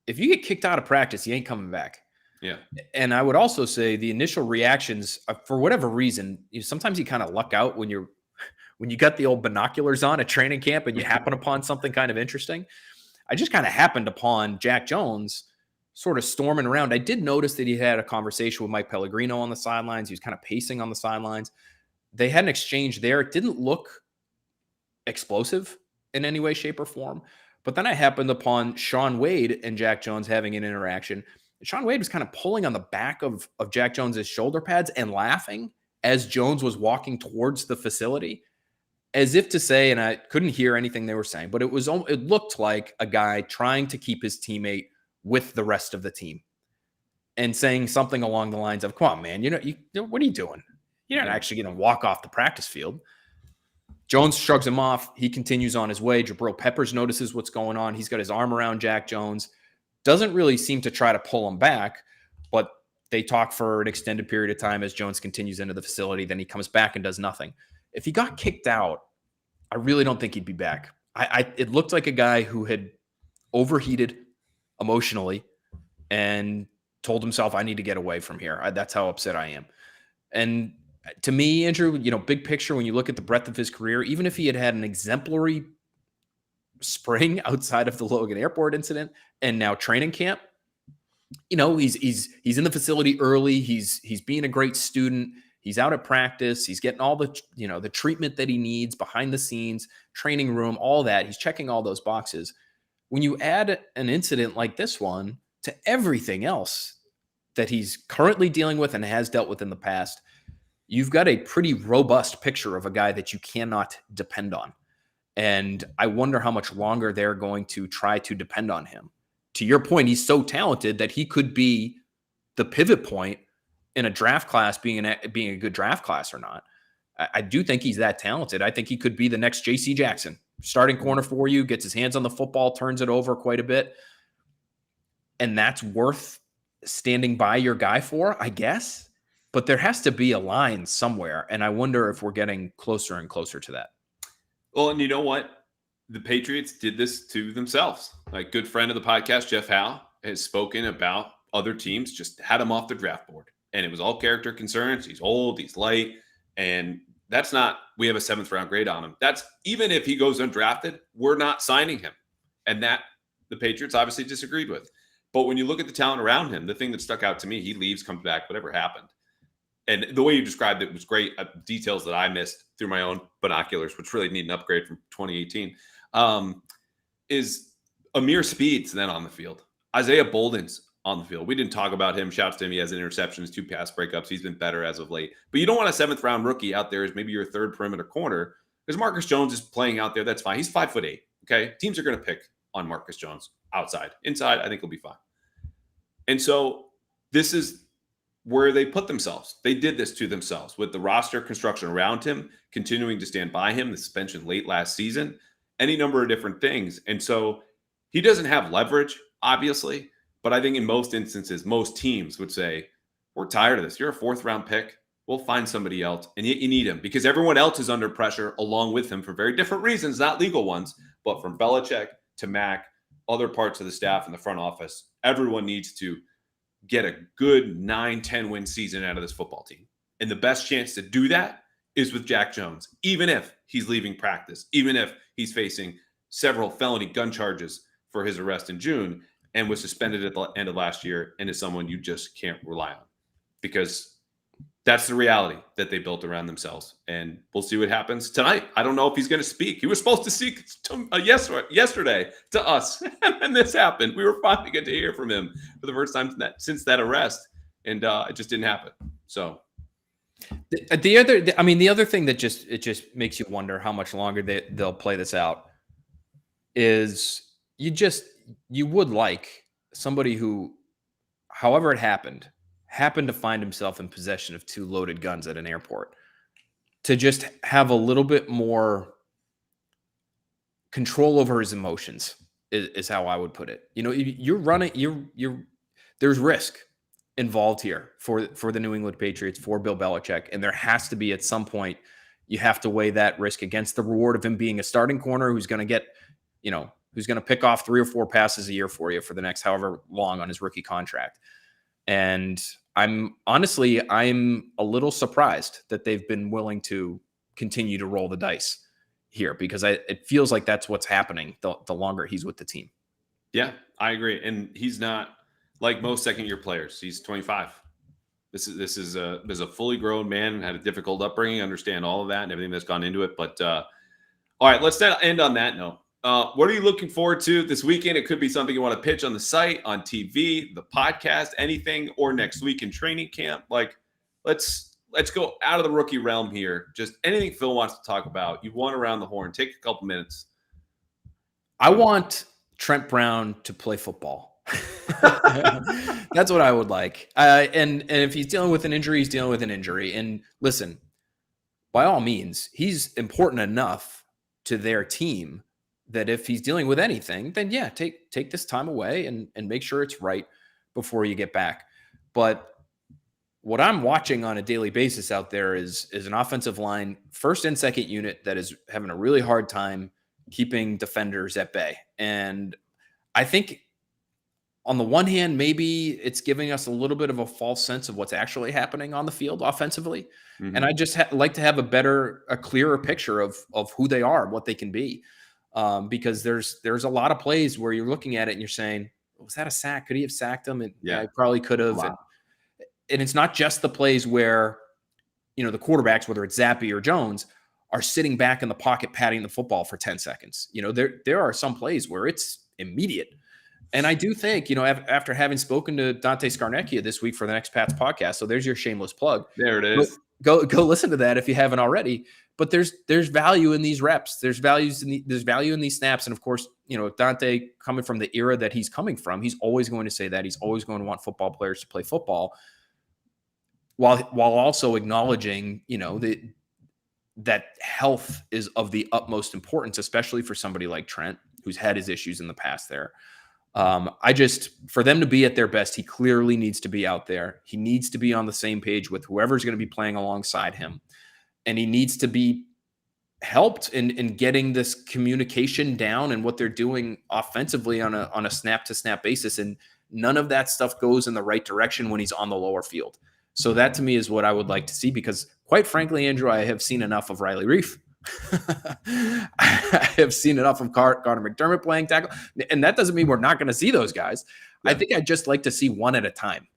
if you get kicked out of practice, you ain't coming back. Yeah. And I would also say the initial reactions, for whatever reason, sometimes you kind of luck out when you got the old binoculars on at training camp and you happen upon something kind of interesting. I just kind of happened upon Jack Jones sort of storming around. I did notice that he had a conversation with Mike Pellegrino on the sidelines. He was kind of pacing on the sidelines. They had an exchange there. It didn't look explosive in any way, shape, or form. But then I happened upon Shaun Wade and Jack Jones having an interaction. Shaun Wade was kind of pulling on the back of Jack Jones's shoulder pads and laughing as Jones was walking towards the facility, as if to say, and I couldn't hear anything they were saying, but it looked like a guy trying to keep his teammate with the rest of the team and saying something along the lines of, come on, man, what are you doing? You're not actually going to walk off the practice field. Jones shrugs him off. He continues on his way. Jabril Peppers notices what's going on. He's got his arm around Jack Jones. Doesn't really seem to try to pull him back, but they talk for an extended period of time as Jones continues into the facility. Then he comes back and does nothing. If he got kicked out, I really don't think he'd be back. It looked like a guy who had overheated emotionally and told himself, I need to get away from here. That's how upset I am. And to me, Andrew, big picture, when you look at the breadth of his career, even if he had an exemplary spring outside of the Logan Airport incident and now training camp, he's in the facility early. He's being a great student. He's out at practice. He's getting all the, the treatment that he needs behind the scenes, training room, all that. He's checking all those boxes. When you add an incident like this one to everything else that he's currently dealing with and has dealt with in the past, you've got a pretty robust picture of a guy that you cannot depend on. And I wonder how much longer they're going to try to depend on him. To your point, he's so talented that he could be the pivot point in a draft class being a good draft class or not. I do think he's that talented. I think he could be the next J.C. Jackson, starting corner for you, gets his hands on the football, turns it over quite a bit. And that's worth standing by your guy for, I guess. But there has to be a line somewhere. And I wonder if we're getting closer and closer to that. Well, and you know what? The Patriots did this to themselves. Like, good friend of the podcast, Jeff Howe, has spoken about other teams just had him off the draft board. And it was all character concerns. He's old, he's light. And that's not, we have a 7th round grade on him. That's, even if he goes undrafted, we're not signing him. And that the Patriots obviously disagreed with. But when you look at the talent around him, the thing that stuck out to me, he leaves, comes back, whatever happened. And the way you described it was great. Details that I missed through my own binoculars, which really need an upgrade from 2018, is Amir Speed's then on the field. Isaiah Bolden's on the field. We didn't talk about him. Shouts to him. He has interceptions, 2 pass breakups. He's been better as of late. But you don't want a 7th round rookie out there as maybe your 3rd perimeter corner, because Marcus Jones is playing out there. That's fine. He's 5'8". Okay. Teams are going to pick on Marcus Jones outside. Inside, I think he'll be fine. And so this is where they put themselves. They did this to themselves with the roster construction around him, continuing to stand by him, the suspension late last season, any number of different things. And so he doesn't have leverage, obviously, but I think in most instances, most teams would say, we're tired of this. You're a 4th-round pick. We'll find somebody else. And you need him because everyone else is under pressure along with him for very different reasons, not legal ones, but from Belichick to Mac, other parts of the staff in the front office, everyone needs to get a good 9-10 win season out of this football team. And the best chance to do that is with Jack Jones, even if he's leaving practice, even if he's facing several felony gun charges for his arrest in June and was suspended at the end of last year and is someone you just can't rely on because that's the reality that they built around themselves. And we'll see what happens tonight. I don't know if he's going to speak. He was supposed to speak yesterday to us, and this happened. We were finally going to hear from him for the first time since that arrest, and it just didn't happen. So the other thing that just makes you wonder how much longer they'll play this out is you would like somebody who, however it happened to find himself in possession of 2 loaded guns at an airport, to just have a little bit more control over his emotions is how I would put it. There's risk involved here for the New England Patriots, for Bill Belichick. And there has to be, at some point, you have to weigh that risk against the reward of him being a starting corner who's going to pick off 3 or 4 passes a year for you for the next however long on his rookie contract. And I'm a little surprised that they've been willing to continue to roll the dice here, because it feels like that's what's happening the longer he's with the team. Yeah, I agree. And he's not like most second-year players. He's 25. This is a fully grown man, had a difficult upbringing, understand all of that and everything that's gone into it. But all right, let's end on that note. What are you looking forward to this weekend? It could be something you want to pitch on the site, on TV, the podcast, anything, or next week in training camp. Like, let's go out of the rookie realm here. Just anything Phil wants to talk about. You've won around the horn. Take a couple minutes. I want Trent Brown to play football. That's what I would like. And if he's dealing with an injury, he's dealing with an injury. And listen, by all means, he's important enough to their team that if he's dealing with anything, then yeah, take this time away and make sure it's right before you get back. But what I'm watching on a daily basis out there is an offensive line, first and second unit, that is having a really hard time keeping defenders at bay. And I think on the one hand, maybe it's giving us a little bit of a false sense of what's actually happening on the field offensively. Mm-hmm. And I just like to have a clearer picture of who they are, what they can be. Because there's a lot of plays where you're looking at it and you're saying, was that a sack? Could he have sacked him? And yeah, he probably could have. And it's not just the plays where, the quarterbacks, whether it's Zappe or Jones, are sitting back in the pocket patting the football for 10 seconds. There are some plays where it's immediate. And I do think, after having spoken to Dante Scarnecchia this week for the Next Pats podcast, so there's your shameless plug. There it is. Go listen to that if you haven't already. But there's value in these reps. There's value in these snaps. And of course, Dante, coming from the era that he's coming from, he's always going to say that. He's always going to want football players to play football, while also acknowledging, that health is of the utmost importance, especially for somebody like Trent, who's had his issues in the past there. For them to be at their best, he clearly needs to be out there. He needs to be on the same page with whoever's going to be playing alongside him. And he needs to be helped in getting this communication down and what they're doing offensively on a snap-to-snap basis. And none of that stuff goes in the right direction when he's on the lower field. So that, to me, is what I would like to see, because, quite frankly, Andrew, I have seen enough of Riley Reif. I have seen enough of Connor McDermott playing tackle. And that doesn't mean we're not going to see those guys. Yeah. I think I'd just like to see one at a time,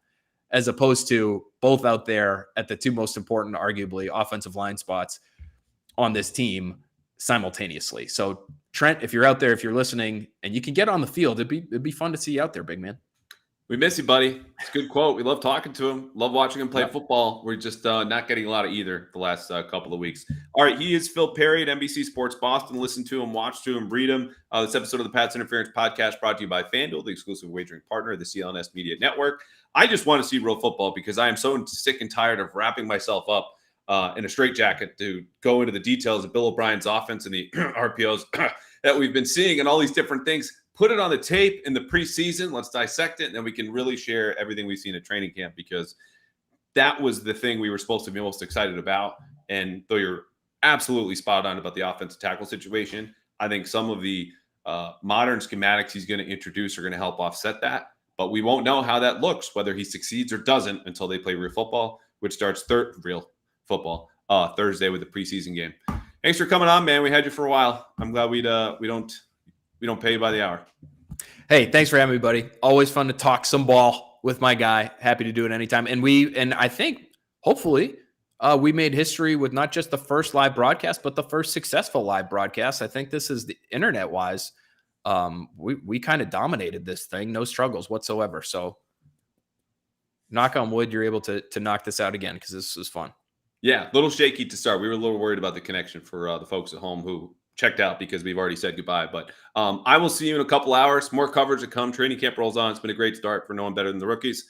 as opposed to both out there at the 2 most important, arguably, offensive line spots on this team simultaneously. So, Trent, if you're out there, if you're listening and you can get on the field, it'd be fun to see you out there, big man. We miss you, buddy. It's a good quote. We love talking to him. Love watching him play Yep. football. We're just not getting a lot of either the last couple of weeks. All right, he is Phil Perry at NBC Sports Boston. Listen to him, watch to him, read him. This episode of the Pats Interference Podcast brought to you by Fanduel, the exclusive wagering partner of the CLNS Media Network. I just want to see real football because I am so sick and tired of wrapping myself up in a straitjacket to go into the details of Bill O'Brien's offense and the RPOs that we've been seeing and all these different things. Put it on the tape in the preseason. Let's dissect it, and then we can really share everything we've seen at training camp because that was the thing we were supposed to be most excited about. And though you're absolutely spot on about the offensive tackle situation, I think some of the modern schematics he's going to introduce are going to help offset that. But we won't know how that looks, whether he succeeds or doesn't, until they play real football, which starts Thursday with the preseason game. Thanks for coming on, man. We had you for a while. I'm glad we don't pay you by the hour. Hey, thanks for having me, buddy. Always fun to talk some ball with my guy. Happy to do it anytime. And I think hopefully we made history with not just the first live broadcast, but the first successful live broadcast. I think this is the internet wise. We kind of dominated this thing, no struggles whatsoever. So knock on wood, you're able to knock this out again because this was fun. Yeah, a little shaky to start. We were a little worried about the connection for the folks at home who checked out because we've already said goodbye. But I will see you in a couple hours. More coverage to come. Training camp rolls on. It's been a great start for no one better than the rookies.